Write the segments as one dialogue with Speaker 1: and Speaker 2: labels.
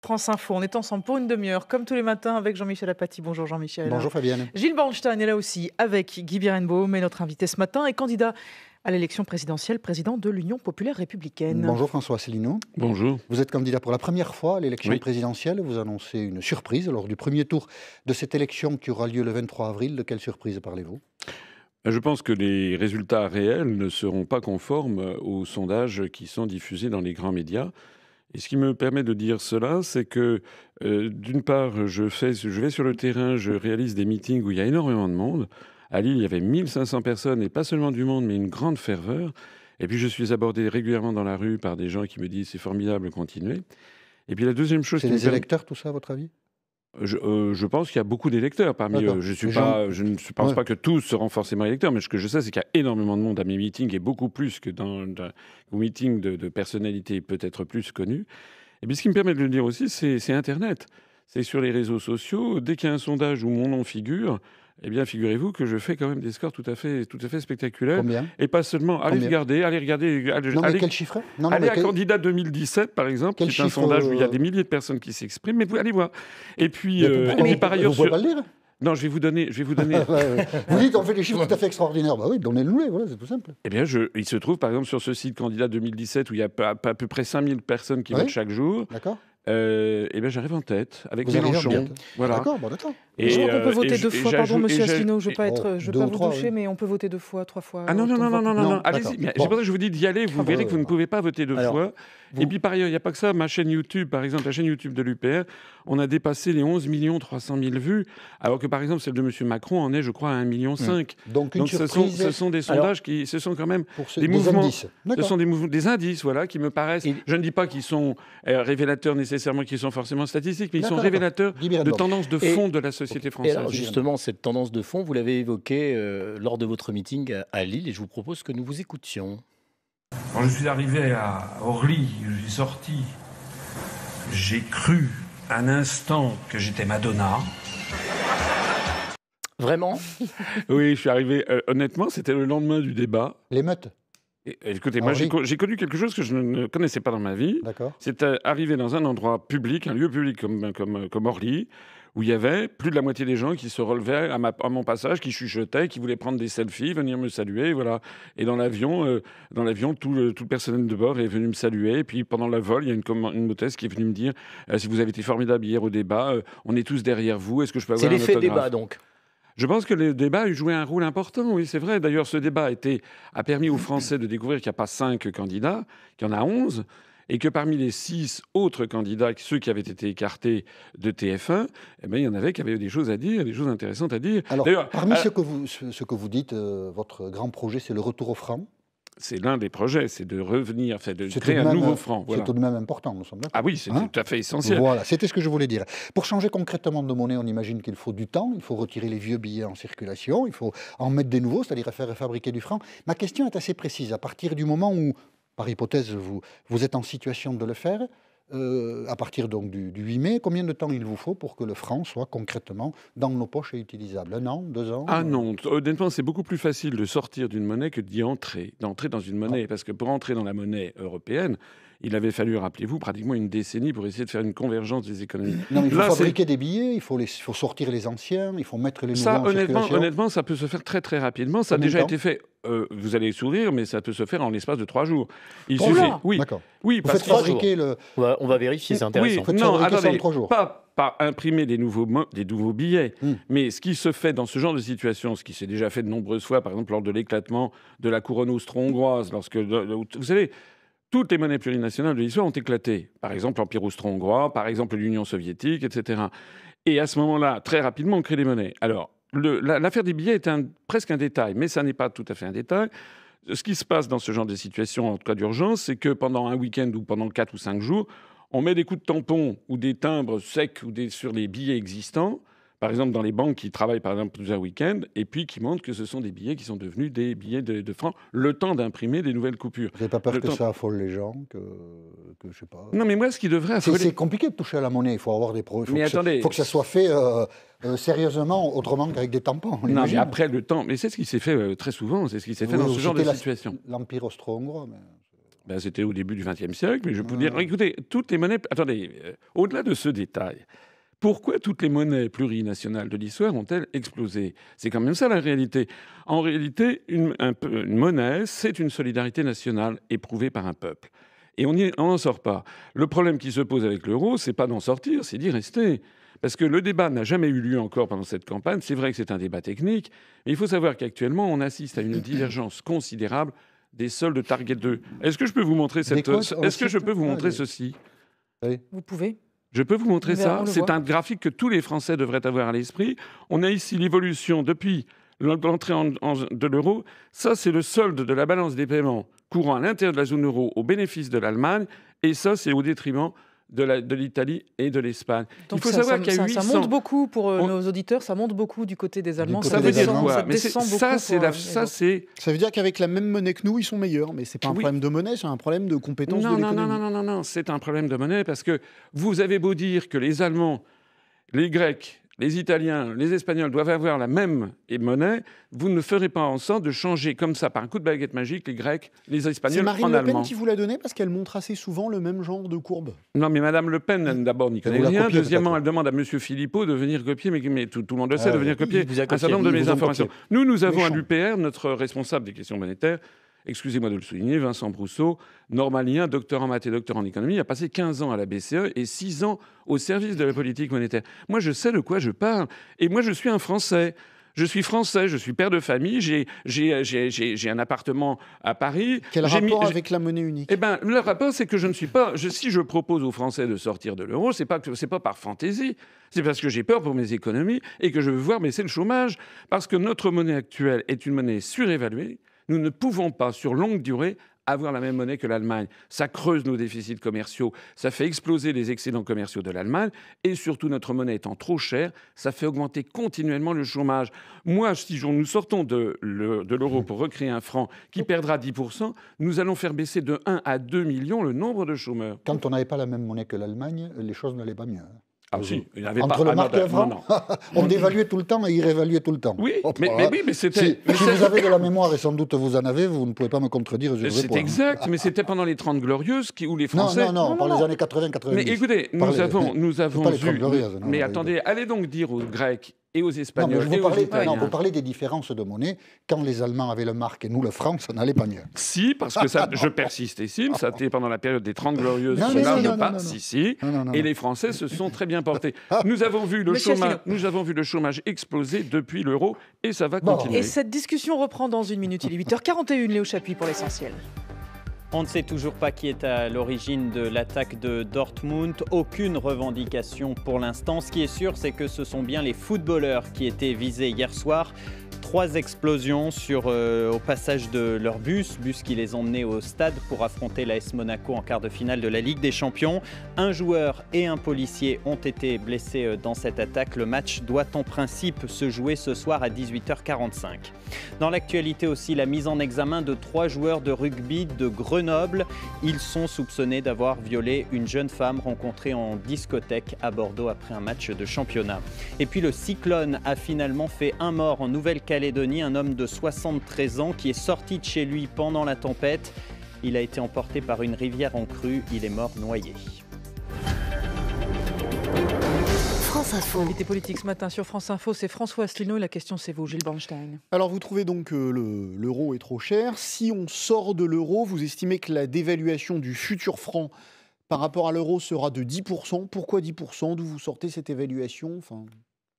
Speaker 1: France Info. On est ensemble pour une demi-heure, comme tous les matins, avec Jean-Michel Apathy. Bonjour Jean-Michel.
Speaker 2: Bonjour Fabienne.
Speaker 1: Gilles Bornstein est là aussi, avec Guy Birenbaum, et notre invité ce matin est candidat à l'élection présidentielle, président de l'Union populaire républicaine.
Speaker 2: Bonjour François Asselineau.
Speaker 3: Bonjour.
Speaker 2: Vous êtes candidat pour la première fois à l'élection présidentielle. Vous annoncez une surprise lors du premier tour de cette élection qui aura lieu le 23 avril. De quelle surprise parlez-vous ?
Speaker 3: Je pense que les résultats réels ne seront pas conformes aux sondages qui sont diffusés dans les grands médias. Et ce qui me permet de dire cela, c'est que d'une part, je vais sur le terrain, je réalise des meetings où il y a énormément de monde. À Lille, il y avait 1500 personnes, et pas seulement du monde, mais une grande ferveur. Et puis je suis abordé régulièrement dans la rue par des gens qui me disent « c'est formidable, continuez ». Et puis la deuxième chose...
Speaker 2: C'est les électeurs, tout ça, à votre avis ?
Speaker 3: Je pense qu'il y a beaucoup d'électeurs parmi eux. Je ne pense pas que tous seront forcément électeurs, mais ce que je sais, c'est qu'il y a énormément de monde à mes meetings, et beaucoup plus que aux meetings de personnalités peut-être plus connues. Et puis ce qui me permet de le dire aussi, c'est Internet. C'est sur les réseaux sociaux. Dès qu'il y a un sondage où mon nom figure, eh bien, figurez-vous que je fais quand même des scores tout à fait spectaculaires.
Speaker 2: Combien ?
Speaker 3: Et pas seulement. Allez regarder.
Speaker 2: Non, mais quel chiffre ?
Speaker 3: Allez à Candidat 2017, par exemple, qui est un sondage où il y a des milliers de personnes qui s'expriment. Mais vous allez voir. Et puis, par ailleurs...
Speaker 2: Vous ne pouvez pas le dire ?
Speaker 3: Non, je vais vous donner.
Speaker 2: Vous dites, on fait des chiffres tout à fait extraordinaires. Bah oui, donnez-nous-les, voilà, c'est tout simple.
Speaker 3: Eh bien, il se trouve, par exemple, sur ce site Candidat 2017, où il y a à peu près 5000 personnes qui votent chaque jour.
Speaker 2: D'accord.
Speaker 3: Eh bien, j'arrive en tête avec Mélenchon.
Speaker 2: Voilà. D'accord, bon, d'accord.
Speaker 1: Et je crois qu'on peut voter deux fois. Pardon, monsieur Asselineau, je ne veux pas vous toucher, mais on peut voter deux fois, trois fois.
Speaker 3: Ah non. Allez-y. C'est pour ça que je vous dis d'y aller. Vous verrez que vous ne pouvez pas voter deux fois. Et puis, par ailleurs, il n'y a pas que ça. Ma chaîne YouTube, par exemple, la chaîne YouTube de l'UPR, on a dépassé les 11 300 000 vues, alors que, par exemple, celle de monsieur Macron en est, je crois, à 1,5 million.
Speaker 2: Donc,
Speaker 3: ce sont des sondages ce sont quand même des mouvements.
Speaker 2: Indices.
Speaker 3: Ce sont des indices, voilà, qui me paraissent. Je ne dis pas qu'ils sont révélateurs nécessairement, qu'ils sont forcément statistiques, mais ils sont révélateurs de tendances de fond de la société française.
Speaker 4: Et alors, justement, cette tendance de fond, vous l'avez évoquée lors de votre meeting à Lille, et je vous propose que nous vous écoutions.
Speaker 5: Quand je suis arrivé à Orly, je suis sorti, j'ai cru un instant que j'étais Madonna.
Speaker 4: Vraiment ?
Speaker 3: Oui, je suis arrivé. Honnêtement, c'était le lendemain du débat.
Speaker 2: L'émeute.
Speaker 3: Écoutez, moi j'ai connu quelque chose que je ne connaissais pas dans ma vie.
Speaker 2: D'accord.
Speaker 3: C'est arrivé dans un endroit public, un lieu public comme Orly, où il y avait plus de la moitié des gens qui se relevaient à mon passage, qui chuchotaient, qui voulaient prendre des selfies, venir me saluer, voilà. Et dans l'avion, tout le personnel de bord est venu me saluer. Et puis pendant le vol, il y a une hôtesse qui est venue me dire si vous avez été formidable hier au débat, on est tous derrière vous. Est-ce que je peux avoir un autographe ?
Speaker 4: C'est l'effet débat, donc.
Speaker 3: Je pense que le débat a joué un rôle important, oui, c'est vrai. D'ailleurs, ce débat a permis aux Français de découvrir qu'il n'y a pas 5 candidats, qu'il y en a 11, et que parmi les 6 autres candidats, ceux qui avaient été écartés de TF1, eh bien, il y en avait qui avaient des choses à dire, des choses intéressantes à dire.
Speaker 2: Alors, parmi ce que vous dites, votre grand projet, c'est le retour au franc.
Speaker 3: C'est l'un des projets, c'est de revenir, de créer un nouveau franc.
Speaker 2: Voilà. C'est tout de même important, nous sommes d'accord.
Speaker 3: Ah oui, c'est tout à fait essentiel.
Speaker 2: Voilà, c'était ce que je voulais dire. Pour changer concrètement de monnaie, on imagine qu'il faut du temps, il faut retirer les vieux billets en circulation, il faut en mettre des nouveaux, c'est-à-dire faire fabriquer du franc. Ma question est assez précise. À partir du moment où, par hypothèse, vous êtes en situation de le faire, à partir donc du 8 mai, combien de temps il vous faut pour que le franc soit concrètement dans nos poches et utilisable ? 1 an, 2 ans ?
Speaker 3: Ah non, honnêtement, c'est beaucoup plus facile de sortir d'une monnaie que d'entrer dans une monnaie. Parce que pour entrer dans la monnaie européenne, il avait fallu, rappelez-vous, pratiquement une décennie pour essayer de faire une convergence des économies.
Speaker 2: Non, mais il faut fabriquer des billets, il faut sortir les anciens, il faut mettre les nouveaux en circulation.
Speaker 3: Honnêtement, ça peut se faire très très rapidement. Ça a déjà été fait. Vous allez sourire, mais ça peut se faire en l'espace de 3 jours. Il suffit.
Speaker 2: Oui, d'accord.
Speaker 3: Oui,
Speaker 2: parce que fabriquer
Speaker 4: on va vérifier, c'est intéressant.
Speaker 3: Oui, non, attendez, pas imprimer des nouveaux billets, mais ce qui se fait dans ce genre de situation, ce qui s'est déjà fait de nombreuses fois, par exemple lors de l'éclatement de la couronne austro-hongroise, vous savez, toutes les monnaies plurinationales de l'histoire ont éclaté. Par exemple, l'Empire austro-hongrois, par exemple l'Union soviétique, etc. Et à ce moment-là, très rapidement, on crée des monnaies. Alors, l'affaire des billets est presque un détail, mais ça n'est pas tout à fait un détail. Ce qui se passe dans ce genre de situation, en cas d'urgence, c'est que pendant un week-end ou pendant 4 ou 5 jours, on met des coups de tampon ou des timbres secs sur les billets existants, par exemple dans les banques qui travaillent par exemple plusieurs week-ends, et puis qui montrent que ce sont des billets qui sont devenus des billets de francs, le temps d'imprimer des nouvelles coupures.
Speaker 2: Vous n'avez pas peur que ça affole les gens, que je sais pas...
Speaker 3: Non, mais moi, ce qui devrait affoler...
Speaker 2: C'est compliqué de toucher à la monnaie, il faut avoir des preuves.
Speaker 3: Il
Speaker 2: faut que ça soit fait sérieusement, autrement qu'avec des tampons.
Speaker 3: Non, mais après le temps... Mais c'est ce qui s'est fait très souvent, c'est ce qui s'est fait dans ce genre de situation.
Speaker 2: L'Empire austro-hongrois, mais...
Speaker 3: Ben, c'était au début du XXe siècle, mais je peux vous dire, écoutez, toutes les monnaies... Attendez, au-delà de ce détail, pourquoi toutes les monnaies plurinationales de l'histoire ont-elles explosé? C'est quand même ça la réalité. En réalité, une monnaie, c'est une solidarité nationale éprouvée par un peuple. Et on n'en sort pas. Le problème qui se pose avec l'euro, c'est pas d'en sortir, c'est d'y rester. Parce que le débat n'a jamais eu lieu encore pendant cette campagne. C'est vrai que c'est un débat technique, mais il faut savoir qu'actuellement, on assiste à une divergence considérable des soldes Target 2. Est-ce que je peux vous montrer ceci?
Speaker 1: Oui. Vous pouvez.
Speaker 3: Je peux vous montrer ça. C'est un graphique que tous les Français devraient avoir à l'esprit. On a ici l'évolution depuis l'entrée de l'euro. Ça, c'est le solde de la balance des paiements courant à l'intérieur de la zone euro au bénéfice de l'Allemagne. Et ça, c'est au détriment de l'Italie et de l'Espagne.
Speaker 1: Il faut savoir qu'il y a 800... Ça monte beaucoup pour nos auditeurs, ça monte beaucoup du côté des Allemands.
Speaker 3: Ça veut dire quoi?
Speaker 6: Ça veut dire qu'avec la même monnaie que nous, ils sont meilleurs. Mais c'est pas un problème de monnaie, c'est un problème de compétence de l'économie.
Speaker 3: Non, c'est un problème de monnaie parce que vous avez beau dire que les Allemands, les Grecs, les Italiens, les Espagnols doivent avoir la même monnaie, vous ne ferez pas en sorte de changer comme ça, par un coup de baguette magique, les Grecs, les Espagnols en allemand.
Speaker 6: C'est Marine Le Pen qui vous l'a donné parce qu'elle montre assez souvent le même genre de courbe.
Speaker 3: Non, mais Madame Le Pen, d'abord, n'y connaît rien. Deuxièmement, elle demande à Monsieur Philippot de venir copier, mais tout le monde le sait, de venir copier un certain nombre de mes informations. Nous avons à l'UPR, notre responsable des questions monétaires, excusez-moi de le souligner, Vincent Brousseau, normalien, docteur en maths et docteur en économie, a passé 15 ans à la BCE et 6 ans au service de la politique monétaire. Moi, je sais de quoi je parle. Et moi, je suis un Français. Je suis français, je suis père de famille, j'ai un appartement à Paris.
Speaker 6: Quel rapport avec la monnaie unique?
Speaker 3: Eh ben, le rapport, c'est que je ne suis pas... si je propose aux Français de sortir de l'euro, c'est pas par fantaisie. C'est parce que j'ai peur pour mes économies et que je veux voir baisser le chômage. Parce que notre monnaie actuelle est une monnaie surévaluée. Nous ne pouvons pas, sur longue durée, avoir la même monnaie que l'Allemagne. Ça creuse nos déficits commerciaux, ça fait exploser les excédents commerciaux de l'Allemagne, et surtout, notre monnaie étant trop chère, ça fait augmenter continuellement le chômage. Moi, si nous sortons de l'euro pour recréer un franc qui perdra 10%, nous allons faire baisser de 1 à 2 millions le nombre de chômeurs.
Speaker 2: Quand on n'avait pas la même monnaie que l'Allemagne, les choses n'allaient pas mieux.
Speaker 3: Ah si, il n'avait
Speaker 2: entre
Speaker 3: pas...
Speaker 2: le marque et le franc, on dévaluait tout le temps et il réévaluait tout le temps.
Speaker 3: Oui, mais c'était...
Speaker 2: Si vous avez de la mémoire, et sans doute vous en avez, vous ne pouvez pas me contredire.
Speaker 3: C'est exact, mais c'était pendant les 30 Glorieuses où les Français...
Speaker 2: Non, par les années 80-90.
Speaker 3: Mais écoutez, nous avons vu... Mais attendez, allez donc dire aux Grecs et aux Espagnols et aux Italiens...
Speaker 2: vous parlez des différences de monnaie. Quand les Allemands avaient le marque et nous le franc, ça n'allait pas mieux.
Speaker 3: Si, parce que ça, je persiste ici, ça a été pendant la période des 30 Glorieuses, cela ne pas... Si, et les Français se sont très bien portés. Nous avons vu le chômage exploser depuis l'euro et ça va continuer.
Speaker 1: Et cette discussion reprend dans une minute. Il est 8h41, Léo Chapuis pour l'essentiel.
Speaker 7: On ne sait toujours pas qui est à l'origine de l'attaque de Dortmund. Aucune revendication pour l'instant. Ce qui est sûr, c'est que ce sont bien les footballeurs qui étaient visés hier soir. 3 explosions au passage de leur bus qui les emmenait au stade pour affronter l'AS Monaco en quart de finale de la Ligue des Champions. Un joueur et un policier ont été blessés dans cette attaque. Le match doit en principe se jouer ce soir à 18h45. Dans l'actualité aussi, la mise en examen de 3 joueurs de rugby de Grenoble. Ils sont soupçonnés d'avoir violé une jeune femme rencontrée en discothèque à Bordeaux après un match de championnat. Et puis le cyclone a finalement fait un mort en Nouvelle-Calédonie, un homme de 73 ans qui est sorti de chez lui pendant la tempête. Il a été emporté par une rivière en crue, il est mort noyé.
Speaker 1: France Info. Invité politique ce matin sur France Info, c'est François Asselineau et la question c'est vous, Gilles Bernstein.
Speaker 6: Alors vous trouvez donc que l'euro est trop cher. Si on sort de l'euro, vous estimez que la dévaluation du futur franc par rapport à l'euro sera de 10%. Pourquoi 10%? D'où vous sortez cette évaluation?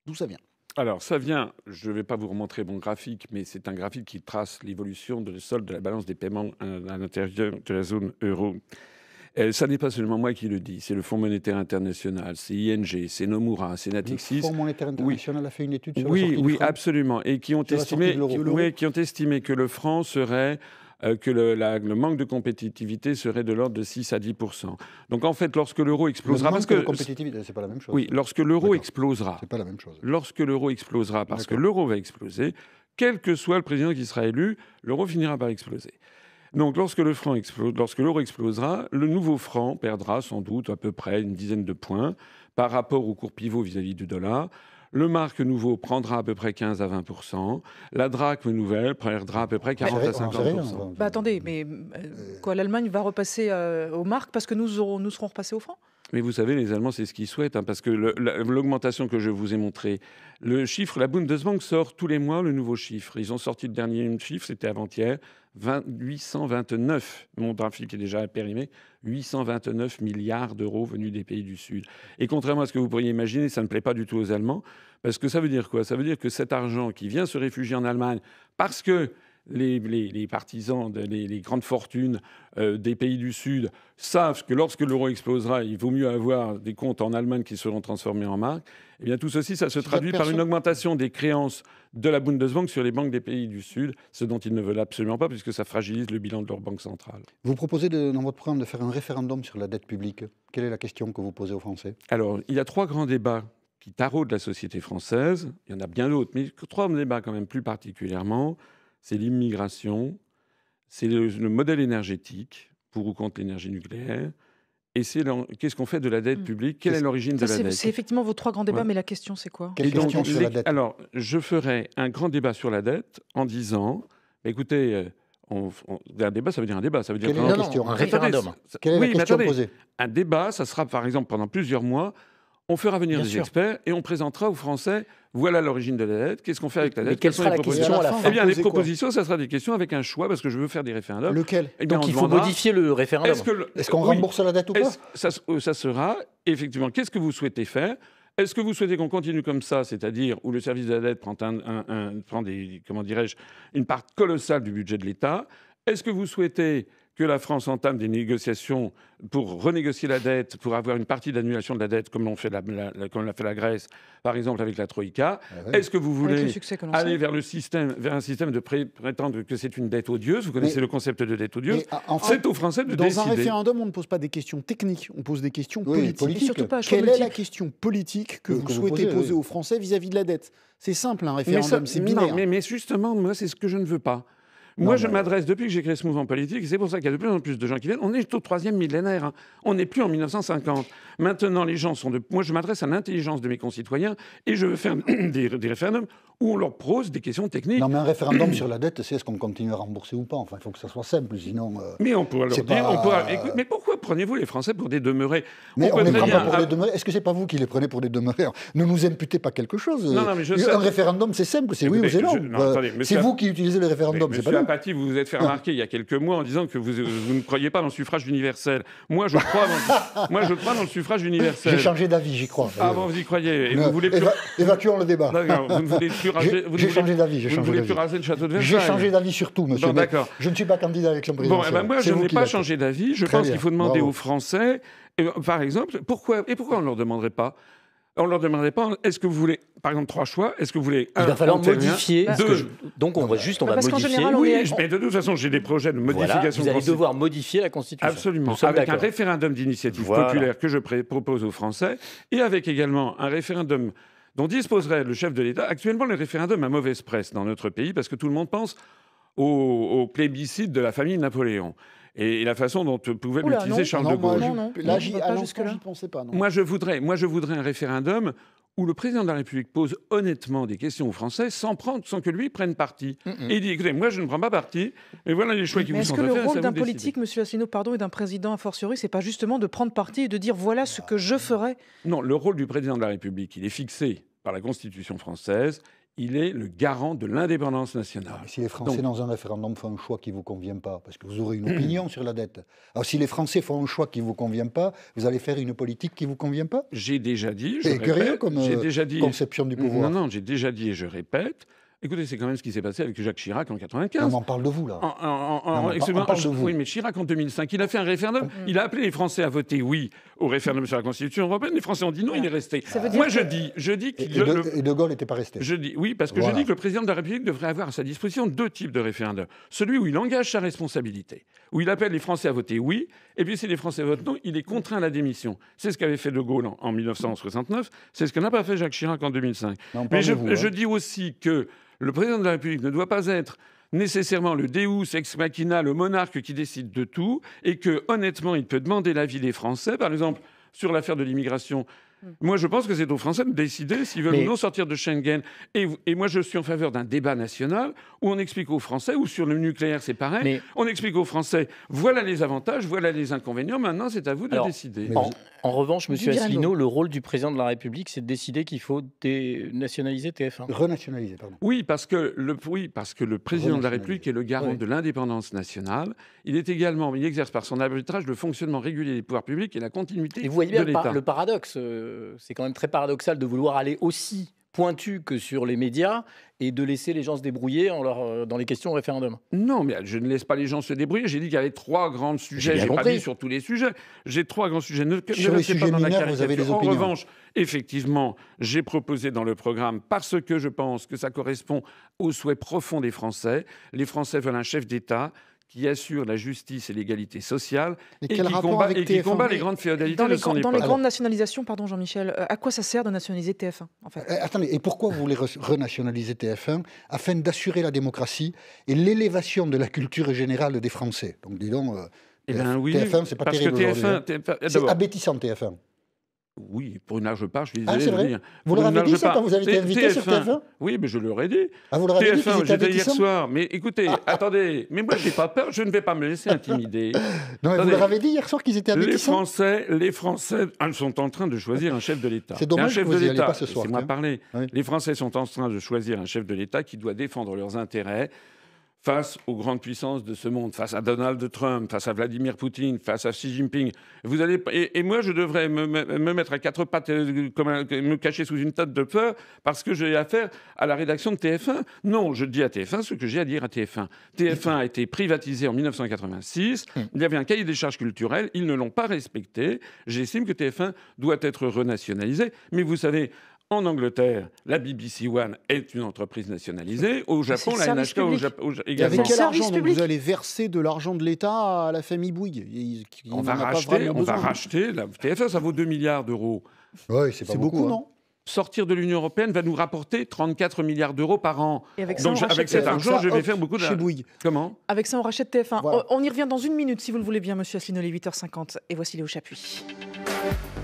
Speaker 6: D'où ça vient?
Speaker 3: Alors, ça vient, je ne vais pas vous remontrer mon graphique, mais c'est un graphique qui trace l'évolution de solde de la balance des paiements à l'intérieur de la zone euro. Ça n'est pas seulement moi qui le dis, c'est le Fonds monétaire international, c'est ING, c'est Nomura, c'est Natixis.
Speaker 2: Le Fonds monétaire international a fait une étude sur
Speaker 3: la
Speaker 2: sortie du franc.
Speaker 3: Oui, absolument, et qui ont estimé que le franc serait... que le manque de compétitivité serait de l'ordre de 6 à 10%. Donc en fait, lorsque l'euro explosera...
Speaker 2: Le manque de compétitivité, c'est pas la même chose.
Speaker 3: Oui, lorsque l'euro explosera...
Speaker 2: C'est pas la même chose.
Speaker 3: Lorsque l'euro explosera, parce que l'euro va exploser, quel que soit le président qui sera élu, l'euro finira par exploser. Donc lorsque l'euro explosera, le nouveau franc perdra sans doute à peu près une dizaine de points par rapport au cours pivot vis-à-vis du dollar. Le marque nouveau prendra à peu près 15 à 20%. La drachme nouvelle perdra à peu près 40 à 50%.
Speaker 1: Attendez, mais quoi, l'Allemagne va repasser aux marques parce que nous serons repassés au franc?
Speaker 3: Mais vous savez, les Allemands, c'est ce qu'ils souhaitent, parce que l'augmentation que je vous ai montrée, le chiffre, la Bundesbank sort tous les mois le nouveau chiffre. Ils ont sorti le dernier chiffre, c'était avant-hier, 829, mon graphique est déjà périmé, 829 milliards d'euros venus des pays du Sud. Et contrairement à ce que vous pourriez imaginer, ça ne plaît pas du tout aux Allemands, parce que ça veut dire quoi? Ça veut dire que cet argent qui vient se réfugier en Allemagne, parce que les partisans, les grandes fortunes des pays du Sud savent que lorsque l'euro explosera, il vaut mieux avoir des comptes en Allemagne qui seront transformés en marques. Eh bien, tout ceci, ça se traduit par une augmentation des créances de la Bundesbank sur les banques des pays du Sud, ce dont ils ne veulent absolument pas, puisque ça fragilise le bilan de leur banque centrale.
Speaker 2: Vous proposez dans votre programme de faire un référendum sur la dette publique. Quelle est la question que vous posez aux Français?
Speaker 3: Alors, il y a 3 grands débats qui taraudent la société française. Il y en a bien d'autres, mais 3 débats quand même plus particulièrement. C'est l'immigration, c'est le modèle énergétique, pour ou contre l'énergie nucléaire, et c'est qu'est-ce qu'on fait de la dette publique, quelle est l'origine de la dette.
Speaker 1: C'est effectivement vos 3 grands débats, mais la question, c'est quoi?
Speaker 2: Quelle question sur la dette?
Speaker 3: Alors, je ferai un grand débat sur la dette en disant, écoutez, un débat, ça veut dire un débat, ça veut dire
Speaker 2: quelle est la question?
Speaker 4: Un référendum.
Speaker 2: Quelle est la question posée?
Speaker 3: Un débat, ça sera par exemple pendant plusieurs mois. On fera venir des experts et on présentera aux Français, voilà l'origine de la dette, qu'est-ce qu'on fait avec la dette.
Speaker 4: Mais quelle sera la question à la fin?
Speaker 3: Eh bien, les propositions, ça sera des questions avec un choix, parce que je veux faire des référendums.
Speaker 6: Lequel?
Speaker 4: Donc il faut modifier le référendum.
Speaker 2: Est-ce qu'on rembourse la dette ou pas?
Speaker 3: Ça sera, effectivement, qu'est-ce que vous souhaitez faire? Est-ce que vous souhaitez qu'on continue comme ça, c'est-à-dire où le service de la dette prend, une part colossale du budget de l'État? Est-ce que vous souhaitez que la France entame des négociations pour renégocier la dette, pour avoir une partie d'annulation de la dette, comme l'a fait la Grèce, par exemple avec la Troïka? Est-ce que vous voulez aller vers un système de prétendre que c'est une dette odieuse? Vous connaissez le concept de dette odieuse. C'est aux Français de décider.
Speaker 6: Dans un référendum, on ne pose pas des questions techniques, on pose des questions politiques.
Speaker 1: Et surtout pas
Speaker 6: Quelle est la question politique que vous souhaitez poser aux Français vis-à-vis de la dette? C'est simple, un référendum, c'est binaire.
Speaker 3: Mais justement, moi, c'est ce que je ne veux pas. Moi, je m'adresse, depuis que j'ai créé ce mouvement politique, et c'est pour ça qu'il y a de plus en plus de gens qui viennent. On est au 3e millénaire. Hein. On n'est plus en 1950. Maintenant, les gens sont Moi, je m'adresse à l'intelligence de mes concitoyens et je veux faire des référendums où on leur pose des questions techniques.
Speaker 2: Non, mais un référendum sur la dette, c'est est-ce qu'on continue à rembourser ou pas? Enfin, il faut que ça soit simple, sinon...
Speaker 3: Mais on pourra leur dire... Écoute, mais pourquoi prenez-vous les Français pour des demeurés?
Speaker 2: Mais on ne les prend pas pour des demeurés. Est-ce que c'est pas vous qui les prenez pour des demeurés? Ne nous imputez pas quelque chose.
Speaker 3: Non, mais je sais.
Speaker 2: Un référendum, c'est simple, c'est oui ou c'est non. C'est vous qui utilisez le référendum, c'est pas nous.
Speaker 3: Monsieur Apathy, vous vous êtes fait remarquer il y a quelques mois en disant que vous ne croyez pas dans le suffrage universel. Moi, je crois dans le suffrage universel.
Speaker 2: J'ai changé d'avis, j'y crois.
Speaker 3: Ah bon, vous y croyez. Et vous voulez plus...
Speaker 2: Évacuons le débat.
Speaker 3: Vous ne voulez plus raser...
Speaker 2: J'ai changé d'avis.
Speaker 3: Vous ne voulez plus raser le château de Versailles.
Speaker 2: J'ai changé d'avis sur tout, monsieur.
Speaker 3: Bon, d'accord.
Speaker 2: Je ne suis pas candidat à l'élection présidentielle.
Speaker 3: Moi, je n'ai pas changé d'avis. Je pense qu'il faut demander aux Français, par exemple, pourquoi on ne leur demanderait pas? On ne leur demanderait pas, est-ce que vous voulez, par exemple, 3 choix? Est-ce que vous voulez
Speaker 4: Il va falloir modifier.
Speaker 3: Donc,
Speaker 4: on va modifier.
Speaker 3: Oui, mais de toute façon, j'ai des projets de modification.
Speaker 4: Vous allez devoir modifier la Constitution.
Speaker 3: Absolument. Avec un référendum d'initiative populaire que je propose aux Français et avec également un référendum dont disposerait le chef de l'État. Actuellement, le référendum a mauvaise presse dans notre pays parce que tout le monde pense au plébiscite de la famille Napoléon. Et la façon dont pouvait l'utiliser Charles de Gaulle.
Speaker 6: Là, j'y pensais pas. Non.
Speaker 3: Moi, je voudrais un référendum où le président de la République pose honnêtement des questions aux Français sans que lui prenne parti. Et il dit, écoutez, moi, je ne prends pas parti, mais voilà les choix qui vous sont faits.
Speaker 1: Est-ce que le rôle d'un politique, monsieur Asselineau, et d'un président a fortiori, c'est pas justement de prendre parti et de dire, voilà ce que je ferai?
Speaker 3: Non, le rôle du président de la République, il est fixé par la Constitution française. Il est le garant de l'indépendance nationale.
Speaker 2: Si les Français, dans un référendum, font un choix qui ne vous convient pas, parce que vous aurez une opinion sur la dette. Alors, si les Français font un choix qui ne vous convient pas, vous allez faire une politique qui ne vous convient pas?
Speaker 3: J'ai déjà dit,
Speaker 2: conception du pouvoir.
Speaker 3: Non, j'ai déjà dit et je répète. Écoutez, c'est quand même ce qui s'est passé avec Jacques Chirac en 1995.
Speaker 2: On en parle de vous, là.
Speaker 3: Oui, mais Chirac, en 2005, il a fait un référendum. Il a appelé les Français à voter oui au référendum sur la Constitution européenne. Les Français ont dit non, il est resté. Moi, je dis qu'il...
Speaker 2: Et De Gaulle n'était pas resté.
Speaker 3: Je dis que le président de la République devrait avoir à sa disposition 2 types de référendums. Celui où il engage sa responsabilité, où il appelle les Français à voter oui, et puis si les Français votent non, il est contraint à la démission. C'est ce qu'avait fait De Gaulle en 1969, c'est ce que n'a pas fait Jacques Chirac en 2005. Mais je dis aussi que le président de la République ne doit pas être nécessairement le Deus ex machina, le monarque qui décide de tout, et que, honnêtement, il peut demander l'avis des Français. Par exemple, sur l'affaire de l'immigration, Moi, je pense que c'est aux Français de décider s'ils veulent ou non sortir de Schengen. Et moi, je suis en faveur d'un débat national où on explique aux Français, ou sur le nucléaire, c'est pareil, on explique aux Français, voilà les avantages, voilà les inconvénients, maintenant, c'est à vous de décider.
Speaker 4: En revanche, M. Asselineau, le rôle du président de la République, c'est de décider qu'il faut dénationaliser TF1.
Speaker 2: Renationaliser, pardon.
Speaker 3: Oui, parce que le président de la République est le garant de l'indépendance nationale. Il exerce par son arbitrage le fonctionnement régulier des pouvoirs publics et la continuité de l'État.
Speaker 4: Et vous voyez bien le paradoxe. C'est quand même très paradoxal de vouloir aller aussi pointu que sur les médias et de laisser les gens se débrouiller dans les questions au référendum.
Speaker 3: Non, mais je ne laisse pas les gens se débrouiller. J'ai dit qu'il y avait 3 grands sujets. Je n'ai pas dit sur tous les sujets. J'ai 3 grands sujets.
Speaker 2: Sur les sujets mineurs, vous avez des opinions.
Speaker 3: En revanche, effectivement, j'ai proposé dans le programme, parce que je pense que ça correspond aux souhaits profonds des Français. Les Français veulent un chef d'État qui assure la justice et l'égalité sociale et qui combat les grandes féodalités de son époque.
Speaker 1: Dans les grandes nationalisations, pardon Jean-Michel, à quoi ça sert de nationaliser TF1 en fait ?
Speaker 2: Attendez, et pourquoi vous voulez renationaliser TF1 ? Afin d'assurer la démocratie et l'élévation de la culture générale des Français. Donc dis donc, TF1, c'est pas terrible aujourd'hui. C'est abétissant TF1.
Speaker 3: Oui, pour une large part, je suis
Speaker 2: désolé. Ah, c'est vrai. Vous leur avez dit ça quand vous avez été invité sur TF1 ?
Speaker 3: Oui, mais je leur ai dit.
Speaker 2: Ah, vous leur avez dit
Speaker 3: TF1, j'étais hier soir. Mais écoutez, attendez, mais moi, je n'ai pas peur, je ne vais pas me laisser intimider.
Speaker 2: Non, mais vous leur avez dit hier soir qu'ils étaient abétissants ?
Speaker 3: Les Français, ils sont en train de choisir un chef de l'État.
Speaker 2: C'est dommage que vous n'y allez pas ce soir.
Speaker 3: Laissez-moi parler. Oui. Les Français sont en train de choisir un chef de l'État qui doit défendre leurs intérêts face aux grandes puissances de ce monde, face à Donald Trump, face à Vladimir Poutine, face à Xi Jinping. Et moi, je devrais me mettre à 4 pattes, me cacher sous une tête de peur parce que j'ai affaire à la rédaction de TF1. Non, je dis à TF1 ce que j'ai à dire à TF1. TF1 a été privatisé en 1986. Il y avait un cahier des charges culturelles. Ils ne l'ont pas respecté. J'estime que TF1 doit être renationalisé. Mais vous savez... En Angleterre, la BBC One est une entreprise nationalisée. Au Japon, la NHK
Speaker 6: Et avec quel argent donc vous allez verser de l'argent de l'État à la famille Bouygues?
Speaker 3: On va racheter. La TF1, ça vaut 2 milliards d'euros.
Speaker 2: Oui, c'est beaucoup,
Speaker 6: non?
Speaker 3: Sortir de l'Union européenne va nous rapporter 34 milliards d'euros par an.
Speaker 1: Et avec ça,
Speaker 3: donc avec cet argent, je vais faire beaucoup de...
Speaker 6: Chez Bouygues.
Speaker 3: Comment?
Speaker 1: Avec ça, on rachète TF1.
Speaker 6: Voilà.
Speaker 1: On y revient dans une minute, si vous le voulez bien, monsieur Asselineau, les 8h50. Et voici Léo Chapuis.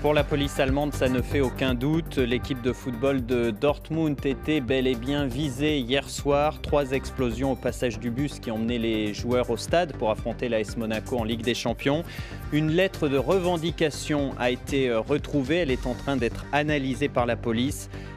Speaker 7: Pour la police allemande, ça ne fait aucun doute. L'équipe de football de Dortmund était bel et bien visée hier soir. 3 explosions au passage du bus qui emmenaient les joueurs au stade pour affronter l'AS Monaco en Ligue des Champions. Une lettre de revendication a été retrouvée. Elle est en train d'être analysée par la police.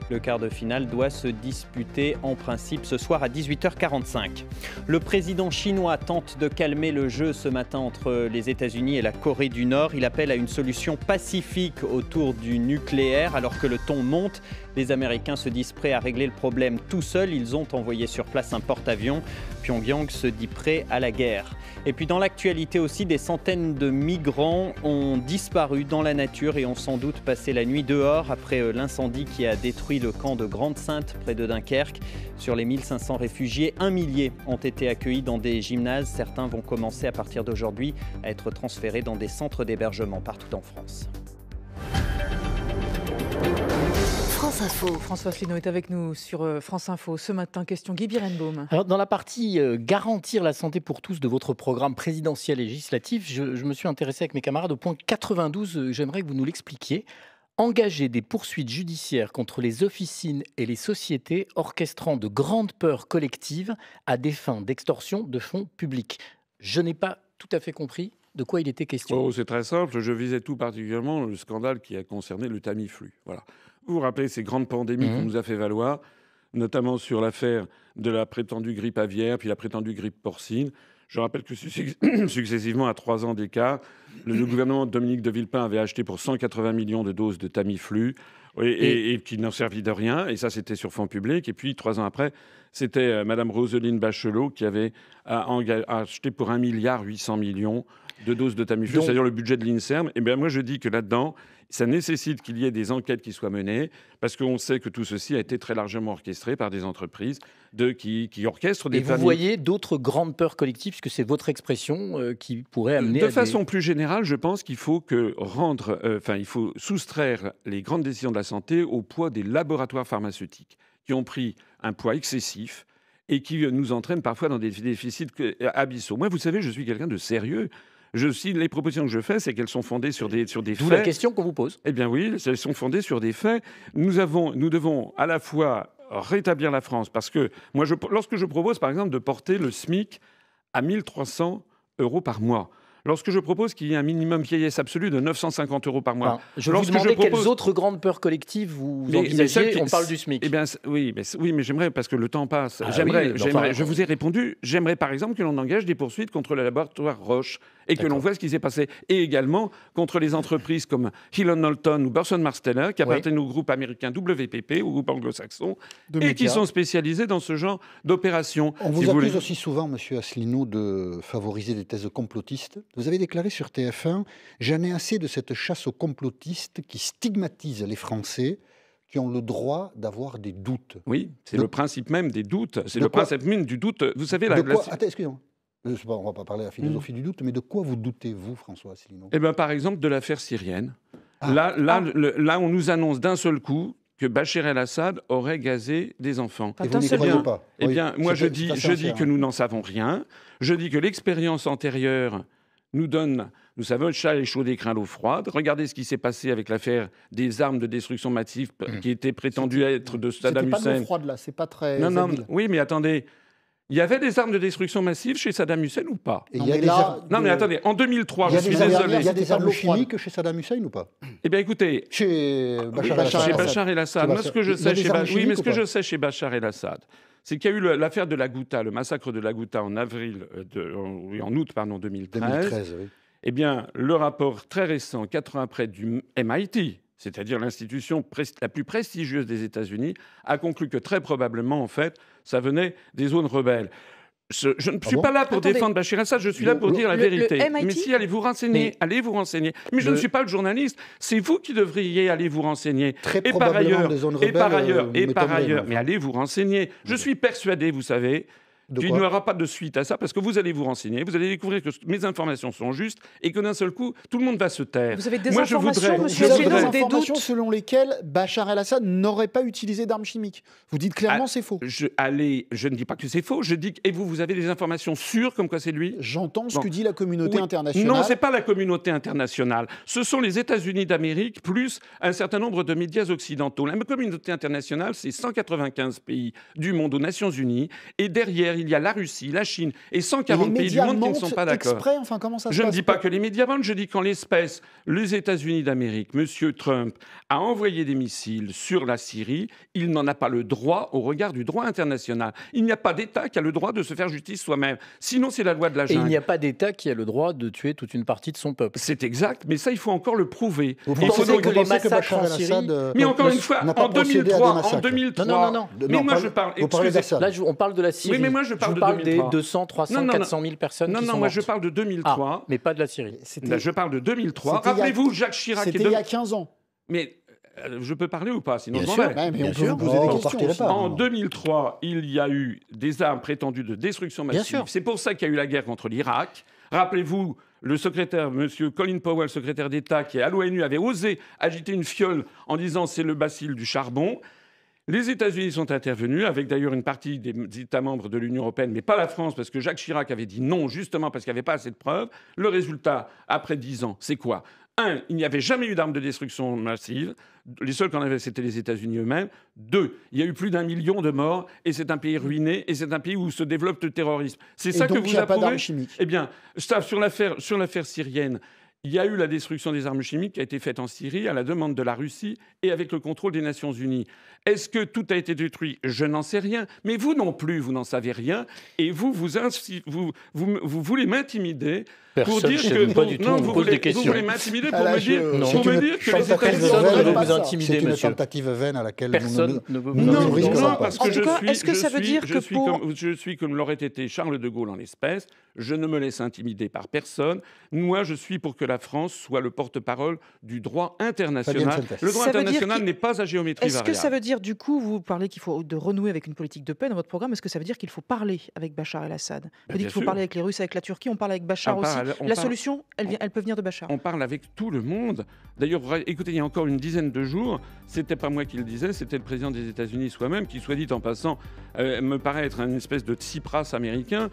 Speaker 7: Le quart de finale doit se disputer en principe ce soir à 18h45. Le président chinois tente de calmer le jeu ce matin entre les États-Unis et la Corée du Nord. Il appelle à une solution pacifique autour du nucléaire alors que le ton monte. Les Américains se disent prêts à régler le problème tout seuls. Ils ont envoyé sur place un porte-avions. Pyongyang se dit prêt à la guerre. Et puis dans l'actualité aussi, des centaines de migrants ont disparu dans la nature et ont sans doute passé la nuit dehors après l'incendie qui a détruit le camp de Grande-Sainte près de Dunkerque. Sur les 1500 réfugiés, 1 millier ont été accueillis dans des gymnases. Certains vont commencer à partir d'aujourd'hui à être transférés dans des centres d'hébergement partout en France.
Speaker 1: France Info. François Asselineau est avec nous sur France Info ce matin. Question Guy Birenbaum.
Speaker 4: Alors, dans la partie garantir la santé pour tous de votre programme présidentiel et législatif, je me suis intéressé avec mes camarades au point 92. J'aimerais que vous nous l'expliquiez. Engager des poursuites judiciaires contre les officines et les sociétés orchestrant de grandes peurs collectives à des fins d'extorsion de fonds publics. Je n'ai pas tout à fait compris de quoi il était question.
Speaker 3: Oh, c'est très simple. Je visais tout particulièrement le scandale qui a concerné le Tamiflu. Voilà. Vous vous rappelez ces grandes pandémies qu'on nous a fait valoir, notamment sur l'affaire de la prétendue grippe aviaire, puis la prétendue grippe porcine. Je rappelle que successivement, à 3 ans d'écart, le gouvernement de Dominique de Villepin avait acheté pour 180 millions de doses de Tamiflu et qui n'en servit de rien. Et ça, c'était sur fonds publics. Et puis, 3 ans après, c'était Mme Roselyne Bachelot qui avait acheté pour 1,8 milliard de doses de Tamiflu, c'est-à-dire le budget de l'INSERM. Et bien moi, je dis que là-dedans, ça nécessite qu'il y ait des enquêtes qui soient menées, parce qu'on sait que tout ceci a été très largement orchestré par des entreprises qui orchestrent des familles.
Speaker 4: Et vous voyez d'autres grandes peurs collectives, puisque c'est votre expression qui pourrait amener
Speaker 3: de façon plus générale, je pense qu'il faut il faut soustraire les grandes décisions de la santé au poids des laboratoires pharmaceutiques, qui ont pris un poids excessif et qui nous entraînent parfois dans des déficits abyssaux. Moi, vous savez, je suis quelqu'un de sérieux. les propositions que je fais, c'est qu'elles sont fondées sur des
Speaker 4: D'où
Speaker 3: faits.
Speaker 4: la question qu'on vous pose.
Speaker 3: Eh bien oui, elles sont fondées sur des faits. Nous devons à la fois rétablir la France, parce que moi, lorsque je propose, par exemple, de porter le SMIC à 1 300 € par mois, lorsque je propose qu'il y ait un minimum vieillesse absolu de 950 € par mois.
Speaker 4: Enfin, je vous demandais quelles autres grandes peurs collectives vous envisagez. On parle du SMIC.
Speaker 3: Eh bien, oui, mais j'aimerais, parce que le temps passe.
Speaker 4: Ah
Speaker 3: je vous ai répondu. J'aimerais, par exemple, que l'on engage des poursuites contre le laboratoire Roche et que l'on voit ce qui s'est passé. Et également contre les entreprises comme Hill & Knowlton ou Burson Marsteller, qui appartiennent au groupe américain WPP, au groupe anglo-saxon, et qui sont spécialisés dans ce genre d'opérations.
Speaker 2: On vous accuse aussi souvent, monsieur Asselineau, de favoriser des thèses complotistes. Vous avez déclaré sur TF1 « J'en ai assez de cette chasse aux complotistes qui stigmatise les Français qui ont le droit d'avoir des doutes. »
Speaker 3: Oui, c'est le principe même des doutes. C'est le principe même du doute. Vous savez,
Speaker 2: Attends, excusez-moi. On ne va pas parler de la philosophie du doute, mais de quoi vous doutez, vous, François Asselineau?
Speaker 3: Eh bien, par exemple, de l'affaire syrienne. Là, on nous annonce d'un seul coup que Bachar el-Assad aurait gazé des enfants.
Speaker 2: Et vous n'y croyez pas?
Speaker 3: Eh bien, moi, je dis que nous n'en savons rien. Je dis que l'expérience antérieure nous donne... Nous savons, le chat est chaud des craint l'eau froide. Regardez ce qui s'est passé avec l'affaire des armes de destruction massive qui étaient prétendues être de Saddam Hussein.
Speaker 6: C'est pas de l'eau froide, là. C'est pas très
Speaker 3: habile. Oui, mais attendez... Il y avait des armes de destruction massive chez Saddam Hussein ou pas?
Speaker 2: Non,
Speaker 3: mais attendez, en 2003, je suis
Speaker 2: désolé. Il y a des armes chimiques chez Saddam Hussein ou pas?
Speaker 3: Eh bien, écoutez,
Speaker 2: chez
Speaker 3: Bachar el-Assad. Moi, ce que je sais chez Bachar el-Assad, c'est qu'il y a eu l'affaire de la Ghouta, le massacre de la Ghouta en août 2013.
Speaker 2: Oui.
Speaker 3: Eh bien, le rapport très récent, 4 ans après, du MIT, c'est-à-dire l'institution la plus prestigieuse des États-Unis, a conclu que très probablement, en fait, ça venait des zones rebelles. Je ne suis pas là pour défendre Bachar el-Assad, je suis là pour dire la vérité. Mais si, allez vous renseigner. Mais je ne suis pas le journaliste, c'est vous qui devriez aller vous renseigner.
Speaker 2: Et par
Speaker 3: ailleurs, mais allez vous renseigner. Je suis persuadé, vous savez, qu'il n'y aura pas de suite à ça, parce que vous allez vous renseigner, vous allez découvrir que mes informations sont justes et que d'un seul coup, tout le monde va se taire.
Speaker 1: Vous avez des informations, monsieur Asselineau, des doutes
Speaker 6: selon lesquelles Bachar el-Assad n'aurait pas utilisé d'armes chimiques. Vous dites clairement c'est faux.
Speaker 3: Je ne dis pas que c'est faux, je dis que... Et vous avez des informations sûres comme quoi c'est lui?
Speaker 6: J'entends ce que dit la communauté internationale.
Speaker 3: Non, ce n'est pas la communauté internationale. Ce sont les États-Unis d'Amérique plus un certain nombre de médias occidentaux. La communauté internationale, c'est 195 pays du monde aux Nations Unies. Et derrière, il y a la Russie, la Chine et 140 pays du monde qui ne sont pas d'accord. Je ne dis pas que les médias mentent, je dis qu'en l'espèce, les États-Unis d'Amérique, M. Trump a envoyé des missiles sur la Syrie. Il n'en a pas le droit au regard du droit international. Il n'y a pas d'État qui a le droit de se faire justice soi-même. Sinon, c'est la loi de la jungle.
Speaker 4: Et il n'y a pas d'État qui a le droit de tuer toute une partie de son peuple.
Speaker 3: C'est exact, mais ça, il faut encore le prouver.
Speaker 4: Vous pensez que les massacres en Syrie...
Speaker 3: Mais encore une fois, en 2003...
Speaker 4: Non.
Speaker 3: Mais moi, je parle...
Speaker 4: Là, on parle de la Syrie.
Speaker 3: Oui, mais moi, je parle
Speaker 4: de 2003. Des 200, 300, 400 000 personnes qui sont mortes.
Speaker 3: Moi, je parle de 2003.
Speaker 4: Mais pas de la Syrie.
Speaker 3: Je parle de 2003. Rappelez-vous, Jacques Chirac...
Speaker 6: C'était il y a 15 ans.
Speaker 3: Mais... je peux parler ou pas? Sinon,
Speaker 4: bien sûr.
Speaker 6: Mais on peut vous poser des questions.
Speaker 3: En 2003, il y a eu des armes prétendues de destruction massive. C'est pour ça qu'il y a eu la guerre contre l'Irak. Rappelez-vous, le secrétaire, M. Colin Powell, secrétaire d'État, qui à l'ONU avait osé agiter une fiole en disant c'est le bacille du charbon. Les États-Unis sont intervenus, avec d'ailleurs une partie des États membres de l'Union européenne, mais pas la France, parce que Jacques Chirac avait dit non, justement parce qu'il n'y avait pas assez de preuves. Le résultat, après 10 ans, c'est quoi? 1, il n'y avait jamais eu d'armes de destruction massive. Les seuls qu'on avait, c'était les États-Unis eux-mêmes. 2, il y a eu plus d'1 million de morts, et c'est un pays ruiné, et c'est un pays où se développe le terrorisme. C'est ça que vous approuvez? Eh bien, sur l'affaire syrienne, il y a eu la destruction des armes chimiques qui a été faite en Syrie à la demande de la Russie et avec le contrôle des Nations Unies. Est-ce que tout a été détruit? Je n'en sais rien. Mais vous non plus, vous n'en savez rien. Et vous voulez m'intimider pour dire que...
Speaker 4: Pas du tout,
Speaker 3: non,
Speaker 4: vous
Speaker 3: voulez m'intimider pour me dire que les États-Unis...
Speaker 4: Personne ne veut vous intimider,
Speaker 2: monsieur.
Speaker 4: C'est
Speaker 2: une tentative vaine à laquelle
Speaker 4: personne ne veut vous
Speaker 2: intimider.
Speaker 3: Non, parce que
Speaker 1: je
Speaker 3: suis comme l'aurait été Charles de Gaulle en l'espèce. Je ne me laisse intimider par personne. Moi, je suis pour que la France soit le porte-parole du droit international. Le droit
Speaker 1: Ça veut dire
Speaker 3: international
Speaker 1: qu'il-
Speaker 3: n'est pas à géométrie
Speaker 1: Est-ce que
Speaker 3: variable.
Speaker 1: ça veut dire, du coup, vous parlez qu'il faut de renouer avec une politique de paix dans votre programme, est-ce que ça veut dire qu'il faut parler avec Bachar el-Assad? Vous dites
Speaker 3: bien
Speaker 1: qu'il faut
Speaker 3: sûr.
Speaker 1: parler avec les Russes, avec la Turquie, on parle avec Bachar
Speaker 3: On
Speaker 1: aussi.
Speaker 3: parle- on
Speaker 1: La
Speaker 3: parle-
Speaker 1: solution, elle peut venir de Bachar.
Speaker 3: On parle avec tout le monde. D'ailleurs, écoutez, il y a encore une dizaine de jours, c'était pas moi qui le disais, c'était le président des États-Unis soi-même, qui, soit dit en passant, me paraît être une espèce de Tsipras américain,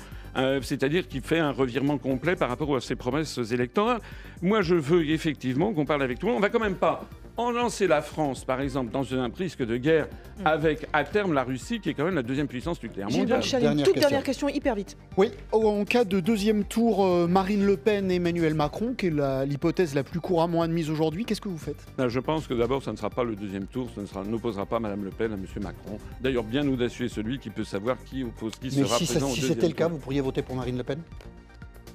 Speaker 3: c'est-à-dire qui fait un revirement complet par rapport à ses promesses électorales. Moi, je veux effectivement qu'on parle avec tout le monde. On va quand même pas en lancer la France, par exemple, dans un risque de guerre avec, à terme, la Russie, qui est quand même la deuxième puissance nucléaire
Speaker 1: Gilles
Speaker 3: mondiale.
Speaker 1: Bonchal, une toute dernière question, hyper vite.
Speaker 6: Oui, en cas de deuxième tour, Marine Le Pen et Emmanuel Macron, qui est l'hypothèse la plus couramment admise aujourd'hui, qu'est-ce que vous faites?
Speaker 3: Je pense que d'abord, ça ne sera pas le deuxième tour, n'opposera pas Mme Le Pen à M. Macron. D'ailleurs, bien audacieux est celui qui peut savoir qui oppose qui
Speaker 2: Mais
Speaker 3: sera
Speaker 2: si
Speaker 3: présent au
Speaker 2: c'était
Speaker 3: deuxième
Speaker 2: le cas,
Speaker 3: tour.
Speaker 2: vous pourriez voter pour Marine Le Pen?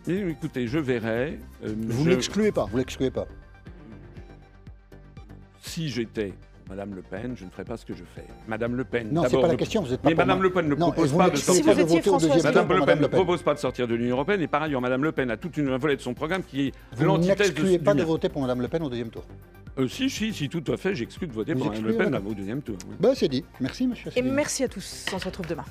Speaker 3: Mais écoutez, je verrai.
Speaker 6: Vous ne l'excluez pas?
Speaker 2: Vous l'excluez pas?
Speaker 3: Si j'étais Madame Le Pen, je ne ferais pas ce que je fais. Madame Le Pen.
Speaker 2: Non, c'est
Speaker 3: d'abord,
Speaker 2: pas la question. Vous êtes pas
Speaker 3: Mais
Speaker 2: pour
Speaker 3: Madame
Speaker 2: moi.
Speaker 3: Le Pen ne
Speaker 2: Non,
Speaker 3: propose
Speaker 2: vous
Speaker 3: pas de
Speaker 2: m'excusez
Speaker 3: sortir.
Speaker 1: Si vous
Speaker 2: de
Speaker 1: étiez
Speaker 2: voter au deuxième
Speaker 1: Françoise
Speaker 2: tour
Speaker 3: Madame
Speaker 2: pour
Speaker 3: Le Pen ne
Speaker 2: Madame Le Pen.
Speaker 3: propose pas de sortir de l'Union européenne et par ailleurs, Madame Le Pen a toute un volet de son programme qui est
Speaker 2: Vous
Speaker 3: l'antithèse
Speaker 2: n'excluez pas
Speaker 3: du
Speaker 2: de
Speaker 3: mien.
Speaker 2: voter pour Madame Le Pen au deuxième tour?
Speaker 3: Si, tout à fait, j'exclus de voter
Speaker 2: Vous
Speaker 3: pour Madame Le
Speaker 2: excluez,
Speaker 3: Pen
Speaker 2: madame.
Speaker 3: au deuxième tour. Oui.
Speaker 2: Ben, c'est dit. Merci, monsieur
Speaker 1: Et
Speaker 2: Asselineau.
Speaker 1: merci à tous. On se retrouve demain.